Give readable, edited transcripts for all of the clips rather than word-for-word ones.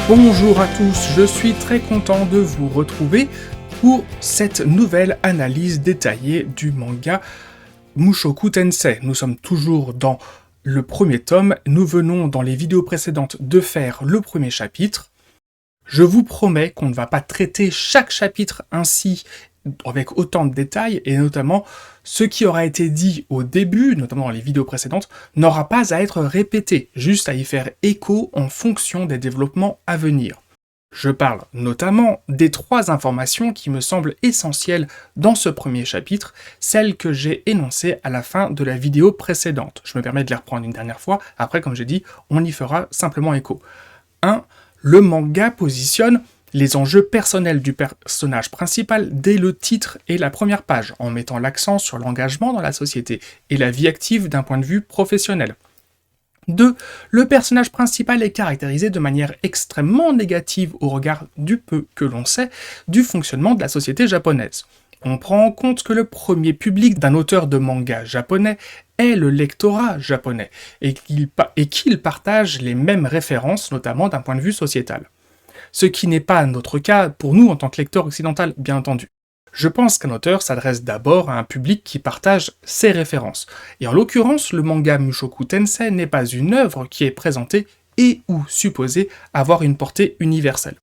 Bonjour à tous, je suis très content de vous retrouver pour cette nouvelle analyse détaillée du manga Mushoku Tensei. Nous sommes toujours dans le premier tome, nous venons dans les vidéos précédentes de faire le premier chapitre. Je vous promets qu'on ne va pas traiter chaque chapitre ainsi avec autant de détails, et notamment ce qui aura été dit au début, notamment dans les vidéos précédentes, n'aura pas à être répété, juste à y faire écho en fonction des développements à venir. Je parle notamment des 3 informations qui me semblent essentielles dans ce premier chapitre, celles que j'ai énoncées à la fin de la vidéo précédente. Je me permets de les reprendre une dernière fois, après comme j'ai dit, on y fera simplement écho. 1. Le manga positionne les enjeux personnels du personnage principal dès le titre et la première page, en mettant l'accent sur l'engagement dans la société et la vie active d'un point de vue professionnel. 2. Le personnage principal est caractérisé de manière extrêmement négative au regard du peu que l'on sait du fonctionnement de la société japonaise. On prend en compte que le premier public d'un auteur de manga japonais est le lectorat japonais, et qu'il partage les mêmes références, notamment d'un point de vue sociétal. Ce qui n'est pas notre cas pour nous en tant que lecteurs occidental, bien entendu. Je pense qu'un auteur s'adresse d'abord à un public qui partage ses références. Et en l'occurrence, le manga Mushoku Tensei n'est pas une œuvre qui est présentée et ou supposée avoir une portée universelle.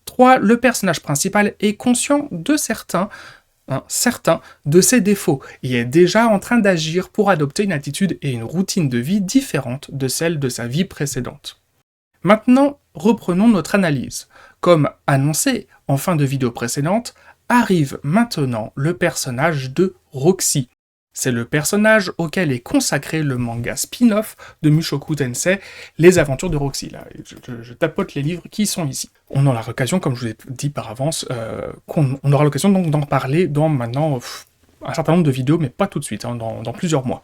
3. Le personnage principal est conscient de certains de ses défauts et est déjà en train d'agir pour adopter une attitude et une routine de vie différentes de celles de sa vie précédente. Maintenant, reprenons notre analyse. Comme annoncé en fin de vidéo précédente, arrive maintenant le personnage de Roxy. C'est le personnage auquel est consacré le manga spin-off de Mushoku Tensei, Les Aventures de Roxy. Là, je tapote les livres qui sont ici. On aura l'occasion, comme je vous ai dit par avance, on aura l'occasion donc d'en parler dans maintenant un certain nombre de vidéos, mais pas tout de suite, dans plusieurs mois.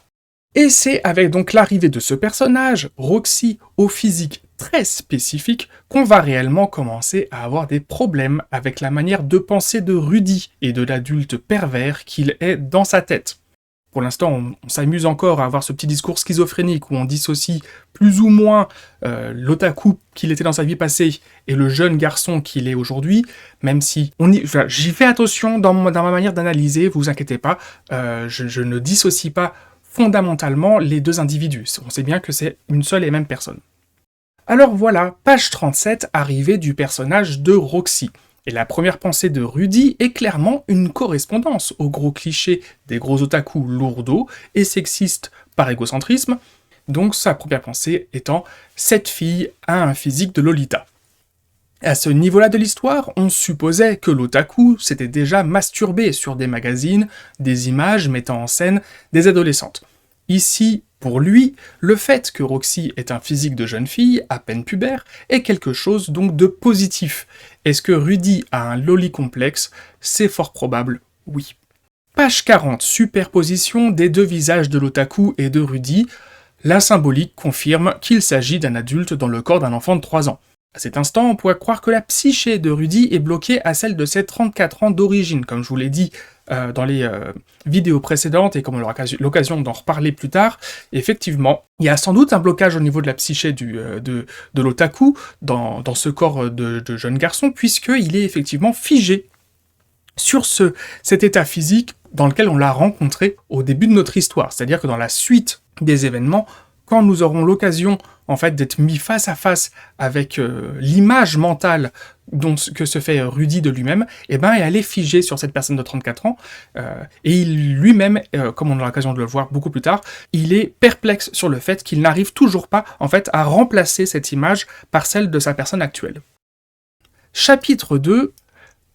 Et c'est avec donc l'arrivée de ce personnage, Roxy, au physique très spécifique, qu'on va réellement commencer à avoir des problèmes avec la manière de penser de Rudy et de l'adulte pervers qu'il est dans sa tête. Pour l'instant, on s'amuse encore à avoir ce petit discours schizophrénique où on dissocie plus ou moins l'otaku qu'il était dans sa vie passée et le jeune garçon qu'il est aujourd'hui, même si j'y fais attention dans ma manière d'analyser, vous inquiétez pas, je ne dissocie pas fondamentalement les deux individus. On sait bien que c'est une seule et même personne. Alors voilà, page 37, arrivée du personnage de Roxy. Et la première pensée de Rudy est clairement une correspondance au gros cliché des gros otaku lourdeaux et sexistes par égocentrisme, donc sa première pensée étant « cette fille a un physique de Lolita ». À ce niveau-là de l'histoire, on supposait que l'otaku s'était déjà masturbé sur des magazines, des images mettant en scène des adolescentes. Ici, pour lui, le fait que Roxy ait un physique de jeune fille, à peine pubère, est quelque chose donc de positif. Est-ce que Rudy a un loli complexe? C'est fort probable, oui. Page 40, superposition des deux visages de l'otaku et de Rudy. La symbolique confirme qu'il s'agit d'un adulte dans le corps d'un enfant de 3 ans. À cet instant, on pourrait croire que la psyché de Rudy est bloquée à celle de ses 34 ans d'origine, comme je vous l'ai dit dans les vidéos précédentes, et comme on aura l'occasion d'en reparler plus tard. Effectivement, il y a sans doute un blocage au niveau de la psyché de l'otaku dans ce corps de jeune garçon, puisqu'il est effectivement figé sur cet état physique dans lequel on l'a rencontré au début de notre histoire. C'est-à-dire que dans la suite des événements, quand nous aurons l'occasion en fait d'être mis face à face avec l'image mentale que se fait Rudy de lui-même, elle est figée sur cette personne de 34 ans, et il lui-même, comme on aura l'occasion de le voir beaucoup plus tard, il est perplexe sur le fait qu'il n'arrive toujours pas en fait à remplacer cette image par celle de sa personne actuelle. Chapitre 2,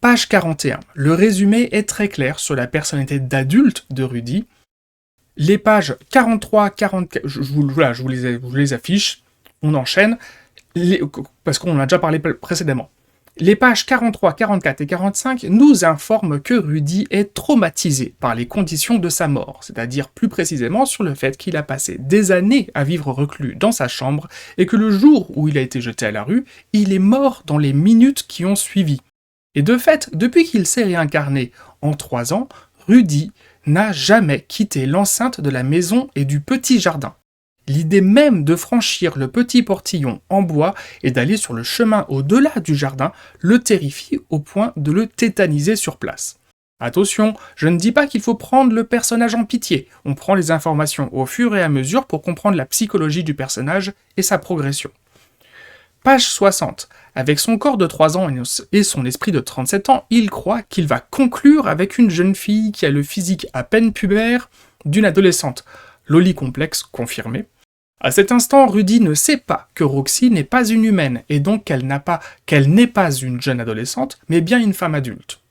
page 41. Le résumé est très clair sur la personnalité d'adulte de Rudy. Les pages 43, 44, je vous les affiche, on enchaîne, parce qu'on en a déjà parlé précédemment. Les pages 43, 44 et 45 nous informent que Rudy est traumatisé par les conditions de sa mort, c'est-à-dire plus précisément sur le fait qu'il a passé des années à vivre reclus dans sa chambre et que le jour où il a été jeté à la rue, il est mort dans les minutes qui ont suivi. Et de fait, depuis qu'il s'est réincarné en 3 ans, Rudy n'a jamais quitté l'enceinte de la maison et du petit jardin. L'idée même de franchir le petit portillon en bois et d'aller sur le chemin au-delà du jardin le terrifie au point de le tétaniser sur place. Attention, je ne dis pas qu'il faut prendre le personnage en pitié, on prend les informations au fur et à mesure pour comprendre la psychologie du personnage et sa progression. Page 60. Avec son corps de 3 ans et son esprit de 37 ans, il croit qu'il va conclure avec une jeune fille qui a le physique à peine pubère d'une adolescente. Loli complexe confirmé. À cet instant, Rudy ne sait pas que Roxy n'est pas une humaine, et donc qu'elle n'est pas une jeune adolescente, mais bien une femme adulte.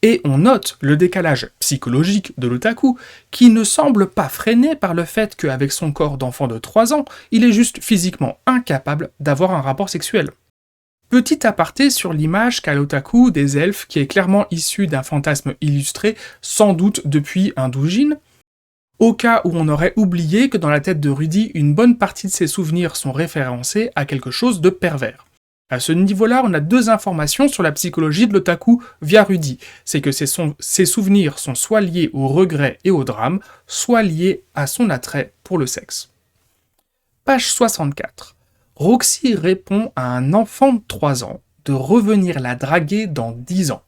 Et on note le décalage psychologique de l'otaku, qui ne semble pas freiné par le fait qu'avec son corps d'enfant de 3 ans, il est juste physiquement incapable d'avoir un rapport sexuel. Petit aparté sur l'image qu'a l'otaku des elfes, qui est clairement issue d'un fantasme illustré, sans doute depuis un doujin, au cas où on aurait oublié que dans la tête de Rudy, une bonne partie de ses souvenirs sont référencés à quelque chose de pervers. À ce niveau-là, on a 2 informations sur la psychologie de l'otaku via Rudy. C'est que ses souvenirs sont soit liés au regret et au drame, soit liés à son attrait pour le sexe. Page 64. Roxy répond à un enfant de 3 ans de revenir la draguer dans 10 ans.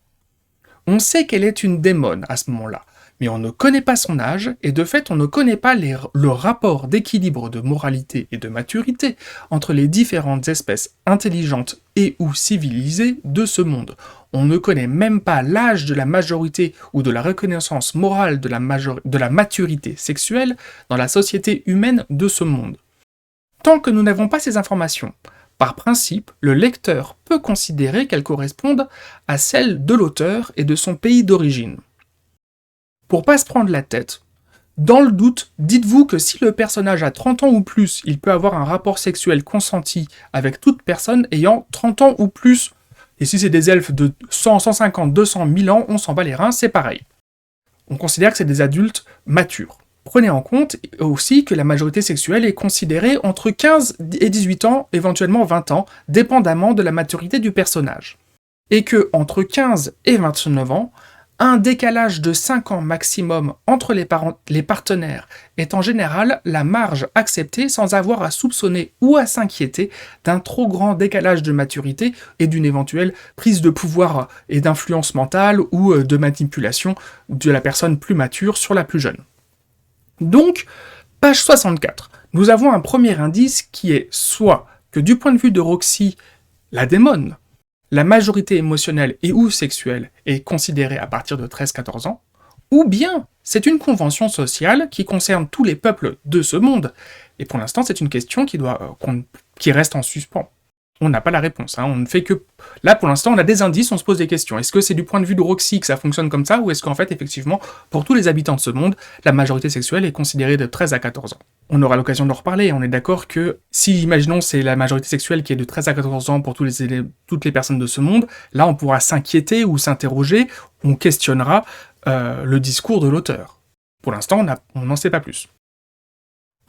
On sait qu'elle est une démone à ce moment-là, mais on ne connaît pas son âge, et de fait on ne connaît pas le rapport d'équilibre de moralité et de maturité entre les différentes espèces intelligentes et ou civilisées de ce monde. On ne connaît même pas l'âge de la majorité ou de la reconnaissance morale de la maturité sexuelle dans la société humaine de ce monde. Tant que nous n'avons pas ces informations, par principe, le lecteur peut considérer qu'elles correspondent à celles de l'auteur et de son pays d'origine. Pour pas se prendre la tête, dans le doute, dites-vous que si le personnage a 30 ans ou plus, il peut avoir un rapport sexuel consenti avec toute personne ayant 30 ans ou plus. Et si c'est des elfes de 100, 150, 200, 1000 ans, on s'en bat les reins, c'est pareil. On considère que c'est des adultes matures. Prenez en compte aussi que la majorité sexuelle est considérée entre 15 et 18 ans, éventuellement 20 ans, dépendamment de la maturité du personnage. Et que entre 15 et 29 ans, un décalage de 5 ans maximum entre les partenaires est en général la marge acceptée sans avoir à soupçonner ou à s'inquiéter d'un trop grand décalage de maturité et d'une éventuelle prise de pouvoir et d'influence mentale ou de manipulation de la personne plus mature sur la plus jeune. Donc, page 64, nous avons un premier indice qui est soit que du point de vue de Roxy, la démone, la majorité émotionnelle et ou sexuelle est considérée à partir de 13-14 ans, ou bien c'est une convention sociale qui concerne tous les peuples de ce monde. Et pour l'instant, c'est une question qui reste en suspens. On n'a pas la réponse, on ne fait que... Là, pour l'instant, on a des indices, on se pose des questions. Est-ce que c'est du point de vue de Roxy que ça fonctionne comme ça, ou est-ce qu'en fait, effectivement, pour tous les habitants de ce monde, la majorité sexuelle est considérée de 13 à 14 ans? On aura l'occasion d'en reparler, on est d'accord que si, imaginons, c'est la majorité sexuelle qui est de 13 à 14 ans pour toutes les personnes de ce monde, là, on pourra s'inquiéter ou s'interroger, on questionnera le discours de l'auteur. Pour l'instant, on n'en sait pas plus.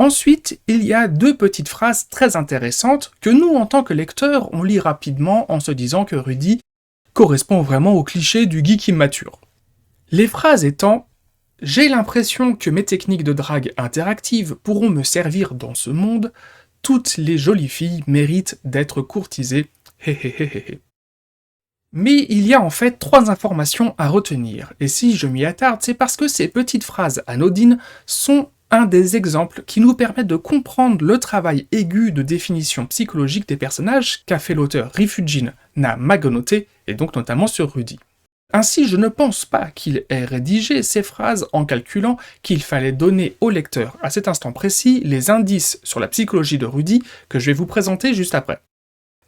Ensuite, il y a 2 petites phrases très intéressantes que nous, en tant que lecteurs, on lit rapidement en se disant que Rudy correspond vraiment au cliché du geek immature. Les phrases étant « J'ai l'impression que mes techniques de drague interactive pourront me servir dans ce monde. Toutes les jolies filles méritent d'être courtisées. Héhéhéhé. » Mais il y a en fait 3 informations à retenir, et si je m'y attarde, c'est parce que ces petites phrases anodines sont un des exemples qui nous permet de comprendre le travail aigu de définition psychologique des personnages qu'a fait l'auteur Rifujin Namagonote, et donc notamment sur Rudy. Ainsi, je ne pense pas qu'il ait rédigé ces phrases en calculant qu'il fallait donner au lecteur, à cet instant précis, les indices sur la psychologie de Rudy que je vais vous présenter juste après.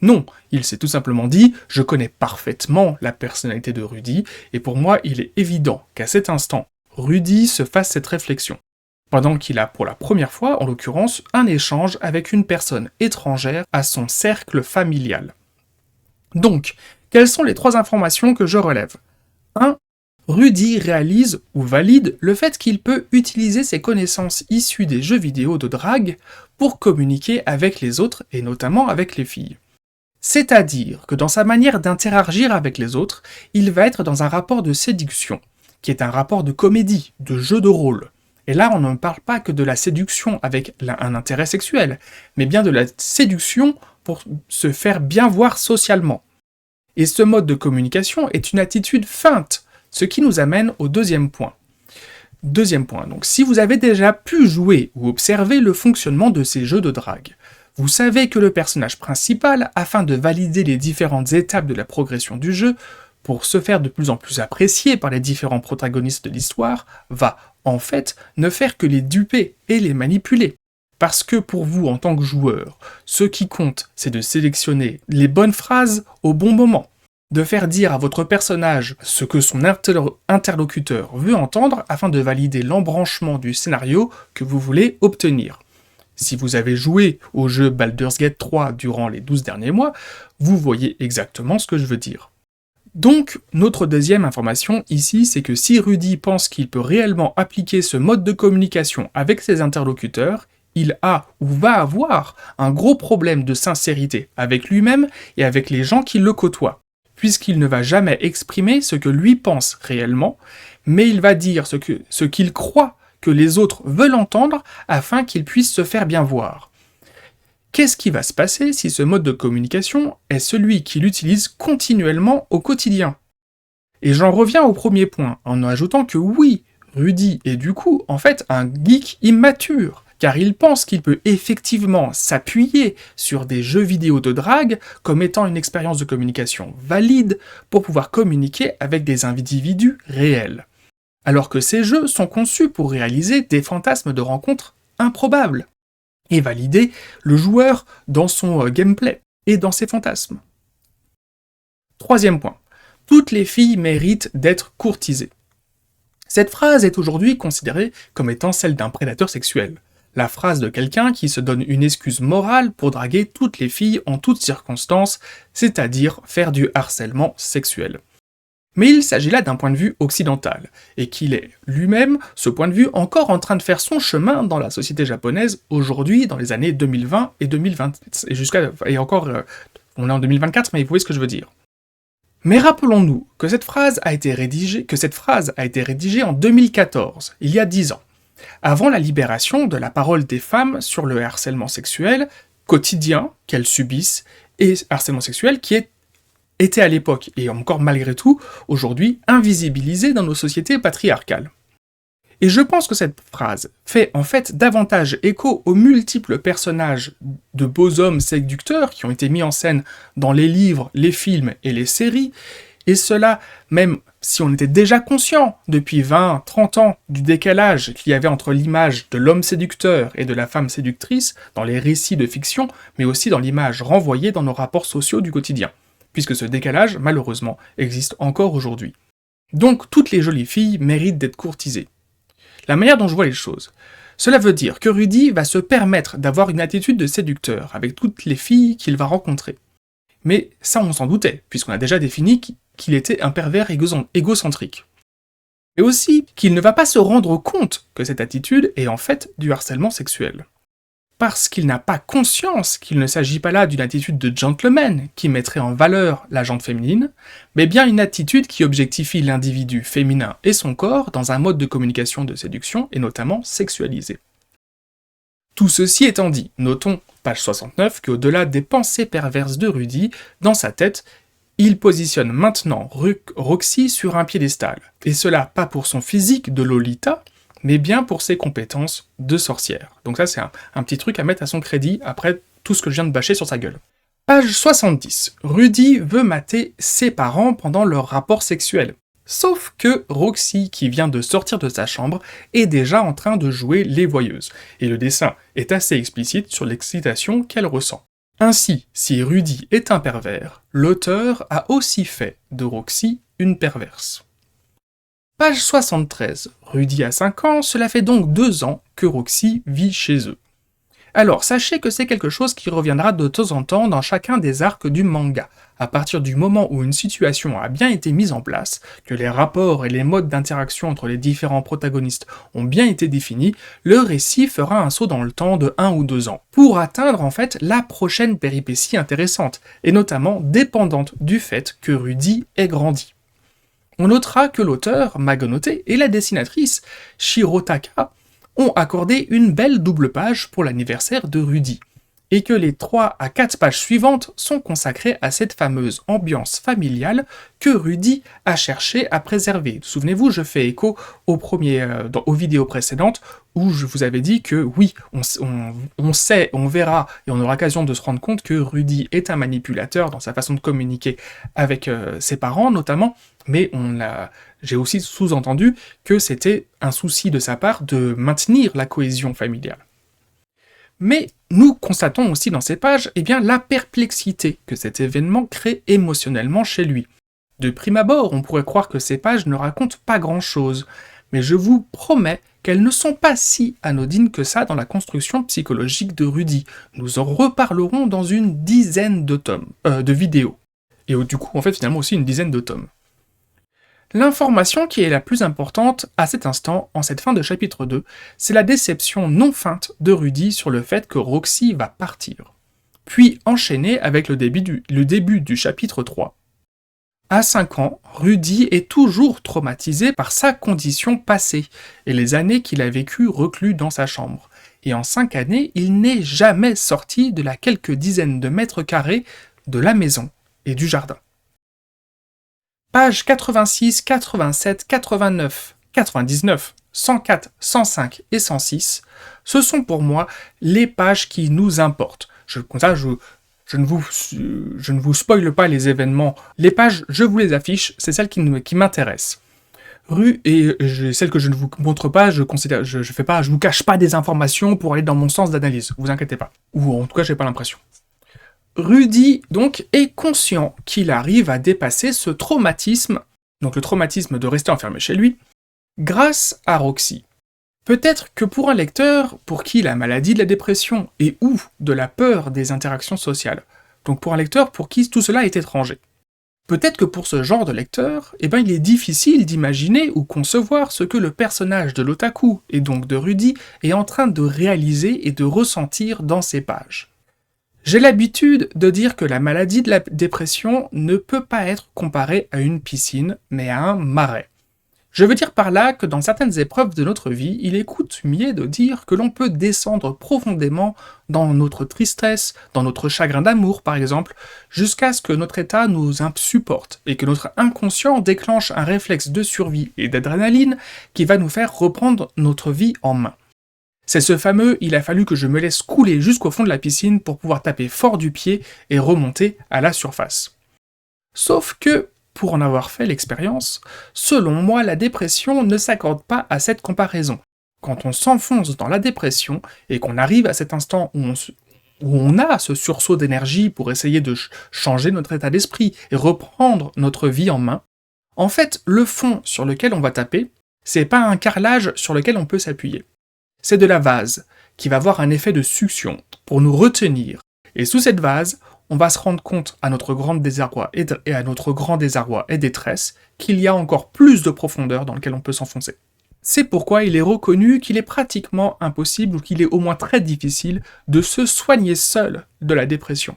Non, il s'est tout simplement dit « Je connais parfaitement la personnalité de Rudy, et pour moi, il est évident qu'à cet instant, Rudy se fasse cette réflexion. » Pendant qu'il a pour la première fois, en l'occurrence, un échange avec une personne étrangère à son cercle familial. Donc, quelles sont les 3 informations que je relève ? 1. Rudy réalise ou valide le fait qu'il peut utiliser ses connaissances issues des jeux vidéo de drague pour communiquer avec les autres et notamment avec les filles. C'est-à-dire que dans sa manière d'interagir avec les autres, il va être dans un rapport de séduction, qui est un rapport de comédie, de jeu de rôle. Et là, on ne parle pas que de la séduction avec un intérêt sexuel, mais bien de la séduction pour se faire bien voir socialement. Et ce mode de communication est une attitude feinte, ce qui nous amène au deuxième point. Deuxième point, donc si vous avez déjà pu jouer ou observer le fonctionnement de ces jeux de drague, vous savez que le personnage principal, afin de valider les différentes étapes de la progression du jeu, pour se faire de plus en plus apprécié par les différents protagonistes de l'histoire, va, en fait, ne faire que les duper et les manipuler. Parce que pour vous, en tant que joueur, ce qui compte, c'est de sélectionner les bonnes phrases au bon moment, de faire dire à votre personnage ce que son interlocuteur veut entendre afin de valider l'embranchement du scénario que vous voulez obtenir. Si vous avez joué au jeu Baldur's Gate 3 durant les 12 derniers mois, vous voyez exactement ce que je veux dire. Donc, notre deuxième information ici, c'est que si Rudy pense qu'il peut réellement appliquer ce mode de communication avec ses interlocuteurs, il a ou va avoir un gros problème de sincérité avec lui-même et avec les gens qui le côtoient, puisqu'il ne va jamais exprimer ce que lui pense réellement, mais il va dire ce qu'il croit que les autres veulent entendre afin qu'il puisse se faire bien voir. Qu'est-ce qui va se passer si ce mode de communication est celui qu'il utilise continuellement au quotidien ? Et j'en reviens au premier point, en ajoutant que oui, Rudy est du coup, en fait, un geek immature, car il pense qu'il peut effectivement s'appuyer sur des jeux vidéo de drague comme étant une expérience de communication valide pour pouvoir communiquer avec des individus réels. Alors que ces jeux sont conçus pour réaliser des fantasmes de rencontres improbables et valider le joueur dans son gameplay et dans ses fantasmes. Troisième point, toutes les filles méritent d'être courtisées. Cette phrase est aujourd'hui considérée comme étant celle d'un prédateur sexuel. La phrase de quelqu'un qui se donne une excuse morale pour draguer toutes les filles en toutes circonstances, c'est-à-dire faire du harcèlement sexuel. Mais il s'agit là d'un point de vue occidental, et qu'il est lui-même, ce point de vue, encore en train de faire son chemin dans la société japonaise aujourd'hui, dans les années 2020 et 2020, on est en 2024, mais vous voyez ce que je veux dire. Mais rappelons-nous que cette phrase a été rédigée en 2014, il y a 10 ans, avant la libération de la parole des femmes sur le harcèlement sexuel quotidien qu'elles subissent, et harcèlement sexuel qui était à l'époque, et encore malgré tout, aujourd'hui, invisibilisé dans nos sociétés patriarcales. Et je pense que cette phrase fait en fait davantage écho aux multiples personnages de beaux hommes séducteurs qui ont été mis en scène dans les livres, les films et les séries, et cela même si on était déjà conscient depuis 20, 30 ans du décalage qu'il y avait entre l'image de l'homme séducteur et de la femme séductrice dans les récits de fiction, mais aussi dans l'image renvoyée dans nos rapports sociaux du quotidien, puisque ce décalage, malheureusement, existe encore aujourd'hui. Donc toutes les jolies filles méritent d'être courtisées. La manière dont je vois les choses, cela veut dire que Rudy va se permettre d'avoir une attitude de séducteur avec toutes les filles qu'il va rencontrer. Mais ça on s'en doutait, puisqu'on a déjà défini qu'il était un pervers égocentrique. Et aussi qu'il ne va pas se rendre compte que cette attitude est en fait du harcèlement sexuel. Parce qu'il n'a pas conscience qu'il ne s'agit pas là d'une attitude de gentleman qui mettrait en valeur la gente féminine, mais bien une attitude qui objectifie l'individu féminin et son corps dans un mode de communication de séduction et notamment sexualisé. Tout ceci étant dit, notons, page 69, qu'au-delà des pensées perverses de Rudy, dans sa tête, il positionne maintenant Roxy sur un piédestal, et cela pas pour son physique de Lolita, mais bien pour ses compétences de sorcière. Donc ça c'est un petit truc à mettre à son crédit après tout ce que je viens de bâcher sur sa gueule. Page 70. Rudy veut mater ses parents pendant leur rapport sexuel. Sauf que Roxy, qui vient de sortir de sa chambre, est déjà en train de jouer les voyeuses, et le dessin est assez explicite sur l'excitation qu'elle ressent. Ainsi, si Rudy est un pervers, l'auteur a aussi fait de Roxy une perverse. Page 73. Rudy a 5 ans, cela fait donc 2 ans que Roxy vit chez eux. Alors, sachez que c'est quelque chose qui reviendra de temps en temps dans chacun des arcs du manga. À partir du moment où une situation a bien été mise en place, que les rapports et les modes d'interaction entre les différents protagonistes ont bien été définis, le récit fera un saut dans le temps de 1 ou 2 ans, pour atteindre en fait la prochaine péripétie intéressante, et notamment dépendante du fait que Rudy ait grandi. On notera que l'auteur, Magonote, et la dessinatrice, Shirotaka, ont accordé une belle double page pour l'anniversaire de Rudy, et que les 3 à 4 pages suivantes sont consacrées à cette fameuse ambiance familiale que Rudy a cherché à préserver. Souvenez-vous, je fais écho aux vidéos précédentes où je vous avais dit que oui, on sait, on verra, et on aura l'occasion de se rendre compte que Rudy est un manipulateur dans sa façon de communiquer avec ses parents notamment, mais j'ai aussi sous-entendu que c'était un souci de sa part de maintenir la cohésion familiale. Mais nous constatons aussi dans ces pages la perplexité que cet événement crée émotionnellement chez lui. De prime abord, on pourrait croire que ces pages ne racontent pas grand-chose, mais je vous promets qu'elles ne sont pas si anodines que ça dans la construction psychologique de Rudy. Nous en reparlerons dans une dizaine de vidéos. Et du coup, en fait, finalement aussi une dizaine de tomes. L'information qui est la plus importante à cet instant, en cette fin de chapitre 2, c'est la déception non feinte de Rudy sur le fait que Roxy va partir. Puis enchaîner avec le début du chapitre 3. À 5 ans, Rudy est toujours traumatisé par sa condition passée et les années qu'il a vécues reclus dans sa chambre. Et en 5 années, il n'est jamais sorti de la quelques dizaines de mètres carrés de la maison et du jardin. Pages 86, 87, 89, 99, 104, 105 et 106, ce sont pour moi les pages qui nous importent. Je ne vous spoile pas les événements. Les pages, je vous les affiche, c'est celles qui m'intéressent. Celles que je ne vous montre pas, je vous cache pas des informations pour aller dans mon sens d'analyse, vous inquiétez pas. Ou en tout cas, j'ai pas l'impression. Rudy, donc, est conscient qu'il arrive à dépasser ce traumatisme, donc le traumatisme de rester enfermé chez lui, grâce à Roxy. Peut-être que pour un lecteur pour qui la maladie de la dépression et ou de la peur des interactions sociales, donc pour un lecteur pour qui tout cela est étranger. Peut-être que pour ce genre de lecteur, il est difficile d'imaginer ou concevoir ce que le personnage de l'otaku, et donc de Rudy, est en train de réaliser et de ressentir dans ces pages. J'ai l'habitude de dire que la maladie de la dépression ne peut pas être comparée à une piscine, mais à un marais. Je veux dire par là que dans certaines épreuves de notre vie, il est coutumier de dire que l'on peut descendre profondément dans notre tristesse, dans notre chagrin d'amour par exemple, jusqu'à ce que notre état nous insupporte et que notre inconscient déclenche un réflexe de survie et d'adrénaline qui va nous faire reprendre notre vie en main. C'est ce fameux « il a fallu que je me laisse couler jusqu'au fond de la piscine pour pouvoir taper fort du pied et remonter à la surface ». Sauf que, pour en avoir fait l'expérience, selon moi, la dépression ne s'accorde pas à cette comparaison. Quand on s'enfonce dans la dépression et qu'on arrive à cet instant où on a ce sursaut d'énergie pour essayer de changer notre état d'esprit et reprendre notre vie en main, en fait, le fond sur lequel on va taper, c'est pas un carrelage sur lequel on peut s'appuyer. C'est de la vase, qui va avoir un effet de succion, pour nous retenir. Et sous cette vase, on va se rendre compte, à notre grand désarroi et détresse, qu'il y a encore plus de profondeur dans lequel on peut s'enfoncer. C'est pourquoi il est reconnu qu'il est pratiquement impossible, ou qu'il est au moins très difficile, de se soigner seul de la dépression.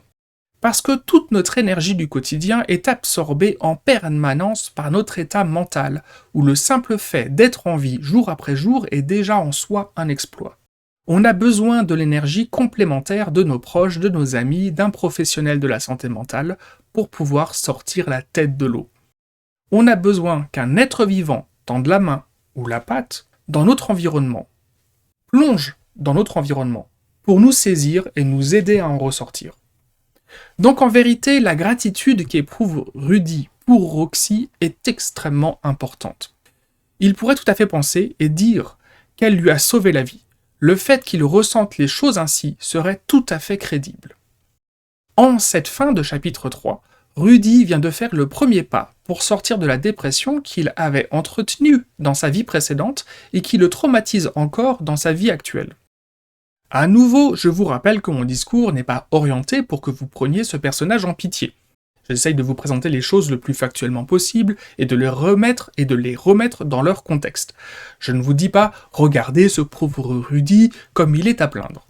Parce que toute notre énergie du quotidien est absorbée en permanence par notre état mental, où le simple fait d'être en vie jour après jour est déjà en soi un exploit. On a besoin de l'énergie complémentaire de nos proches, de nos amis, d'un professionnel de la santé mentale, pour pouvoir sortir la tête de l'eau. On a besoin qu'un être vivant tende la main ou la patte dans notre environnement, plonge dans notre environnement, pour nous saisir et nous aider à en ressortir. Donc en vérité, la gratitude qu'éprouve Rudy pour Roxy est extrêmement importante. Il pourrait tout à fait penser et dire qu'elle lui a sauvé la vie. Le fait qu'il ressente les choses ainsi serait tout à fait crédible. En cette fin de chapitre 3, Rudy vient de faire le premier pas pour sortir de la dépression qu'il avait entretenue dans sa vie précédente et qui le traumatise encore dans sa vie actuelle. À nouveau, je vous rappelle que mon discours n'est pas orienté pour que vous preniez ce personnage en pitié. J'essaye de vous présenter les choses le plus factuellement possible et de les remettre dans leur contexte. Je ne vous dis pas « regardez ce pauvre Rudy comme il est à plaindre ».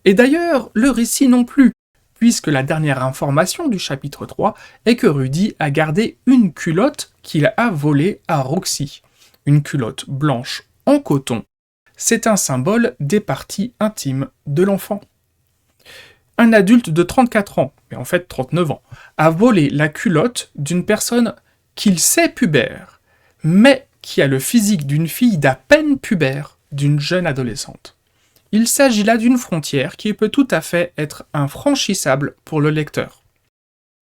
Et d'ailleurs, le récit non plus, puisque la dernière information du chapitre 3 est que Rudy a gardé une culotte qu'il a volée à Roxy. Une culotte blanche en coton, c'est un symbole des parties intimes de l'enfant. Un adulte de 34 ans, mais en fait 39 ans, a volé la culotte d'une personne qu'il sait pubère, mais qui a le physique d'une fille d'à peine pubère, d'une jeune adolescente. Il s'agit là d'une frontière qui peut tout à fait être infranchissable pour le lecteur.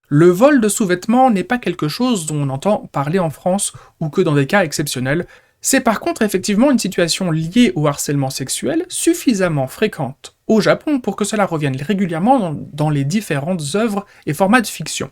Le vol de sous-vêtements n'est pas quelque chose dont on entend parler en France ou que dans des cas exceptionnels. C'est par contre effectivement une situation liée au harcèlement sexuel suffisamment fréquente au Japon pour que cela revienne régulièrement dans les différentes œuvres et formats de fiction.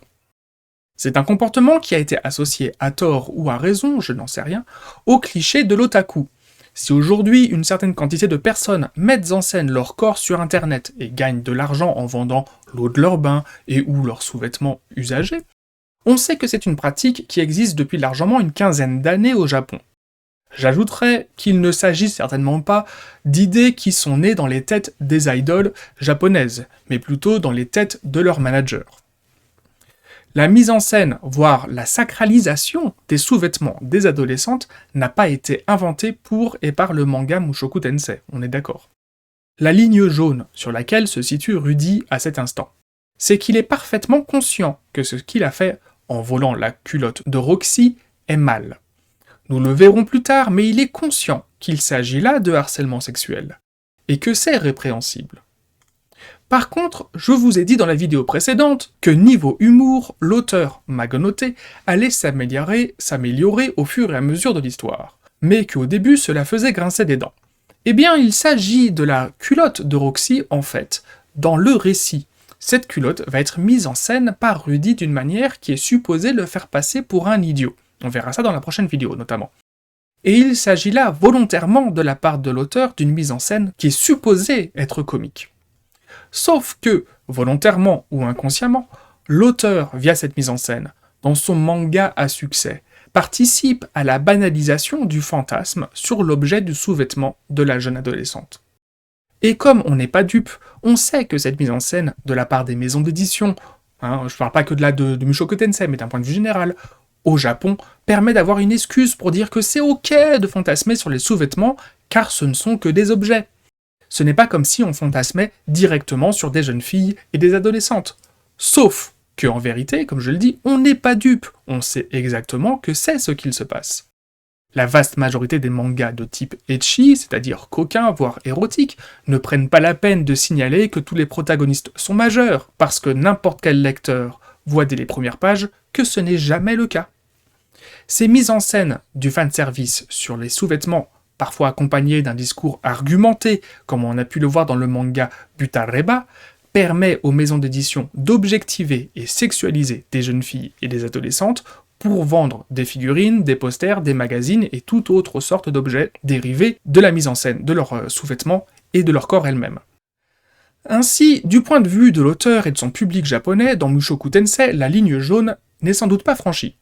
C'est un comportement qui a été associé à tort ou à raison, je n'en sais rien, au cliché de l'otaku. Si aujourd'hui une certaine quantité de personnes mettent en scène leur corps sur internet et gagnent de l'argent en vendant l'eau de leur bain et ou leurs sous-vêtements usagés, on sait que c'est une pratique qui existe depuis largement une quinzaine d'années au Japon. J'ajouterais qu'il ne s'agit certainement pas d'idées qui sont nées dans les têtes des idoles japonaises, mais plutôt dans les têtes de leurs managers. La mise en scène, voire la sacralisation des sous-vêtements des adolescentes n'a pas été inventée pour et par le manga Mushoku Tensei, on est d'accord. La ligne jaune sur laquelle se situe Rudy à cet instant, c'est qu'il est parfaitement conscient que ce qu'il a fait en volant la culotte de Roxy est mal. Nous le verrons plus tard, mais il est conscient qu'il s'agit là de harcèlement sexuel, et que c'est répréhensible. Par contre, je vous ai dit dans la vidéo précédente que niveau humour, l'auteur Magonote allait s'améliorer au fur et à mesure de l'histoire, mais qu'au début cela faisait grincer des dents. Eh bien, il s'agit de la culotte de Roxy en fait, dans le récit. Cette culotte va être mise en scène par Rudy d'une manière qui est supposée le faire passer pour un idiot. On verra ça dans la prochaine vidéo, notamment. Et il s'agit là volontairement de la part de l'auteur d'une mise en scène qui est supposée être comique. Sauf que, volontairement ou inconsciemment, l'auteur, via cette mise en scène, dans son manga à succès, participe à la banalisation du fantasme sur l'objet du sous-vêtement de la jeune adolescente. Et comme on n'est pas dupe, on sait que cette mise en scène, de la part des maisons d'édition, je parle pas que de Mushoku Tensei, mais d'un point de vue général, au Japon, permet d'avoir une excuse pour dire que c'est ok de fantasmer sur les sous-vêtements, car ce ne sont que des objets. Ce n'est pas comme si on fantasmait directement sur des jeunes filles et des adolescentes. Sauf que, en vérité, comme je le dis, on n'est pas dupe, on sait exactement que c'est ce qu'il se passe. La vaste majorité des mangas de type ecchi, c'est-à-dire coquin, voire érotique, ne prennent pas la peine de signaler que tous les protagonistes sont majeurs, parce que n'importe quel lecteur voit dès les premières pages que ce n'est jamais le cas. Ces mises en scène du fanservice sur les sous-vêtements, parfois accompagnées d'un discours argumenté, comme on a pu le voir dans le manga Butareba, permet aux maisons d'édition d'objectiver et sexualiser des jeunes filles et des adolescentes pour vendre des figurines, des posters, des magazines et toute autre sorte d'objets dérivés de la mise en scène de leurs sous-vêtements et de leur corps elle-même. Ainsi, du point de vue de l'auteur et de son public japonais, dans Mushoku Tensei, la ligne jaune n'est sans doute pas franchie.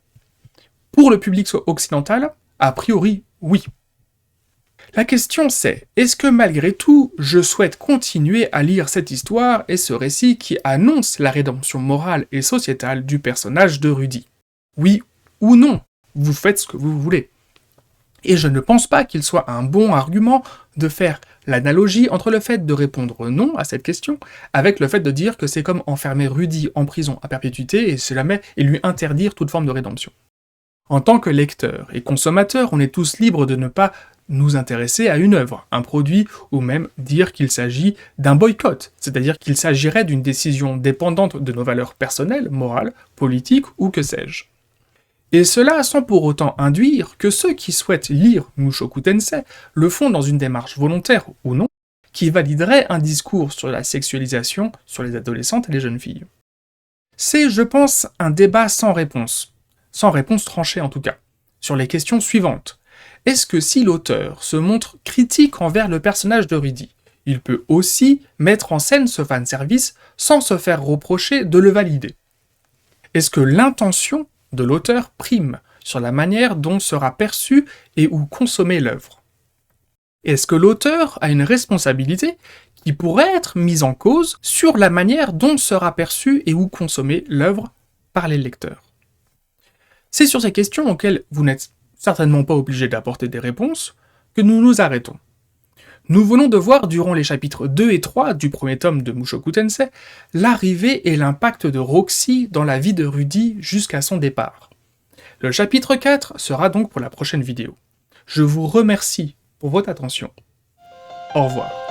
Pour le public occidental, a priori, oui. La question c'est, est-ce que malgré tout, je souhaite continuer à lire cette histoire et ce récit qui annonce la rédemption morale et sociétale du personnage de Rudy? Oui ou non, vous faites ce que vous voulez. Et je ne pense pas qu'il soit un bon argument de faire l'analogie entre le fait de répondre non à cette question avec le fait de dire que c'est comme enfermer Rudy en prison à perpétuité et lui interdire toute forme de rédemption. En tant que lecteur et consommateur, on est tous libres de ne pas nous intéresser à une œuvre, un produit, ou même dire qu'il s'agit d'un boycott, c'est-à-dire qu'il s'agirait d'une décision dépendante de nos valeurs personnelles, morales, politiques ou que sais-je. Et cela sans pour autant induire que ceux qui souhaitent lire Mushoku Tensei le font dans une démarche volontaire ou non, qui validerait un discours sur la sexualisation sur les adolescentes et les jeunes filles. C'est, je pense, un débat sans réponse tranchée en tout cas, sur les questions suivantes. Est-ce que si l'auteur se montre critique envers le personnage de Rudy, il peut aussi mettre en scène ce fanservice sans se faire reprocher de le valider? Est-ce que l'intention de l'auteur prime sur la manière dont sera perçue et ou consommée l'œuvre? Est-ce que l'auteur a une responsabilité qui pourrait être mise en cause sur la manière dont sera perçue et ou consommée l'œuvre par les lecteurs? C'est sur ces questions auxquelles vous n'êtes certainement pas obligé d'apporter des réponses que nous nous arrêtons. Nous venons de voir durant les chapitres 2 et 3 du premier tome de Mushoku Tensei l'arrivée et l'impact de Roxy dans la vie de Rudy jusqu'à son départ. Le chapitre 4 sera donc pour la prochaine vidéo. Je vous remercie pour votre attention. Au revoir.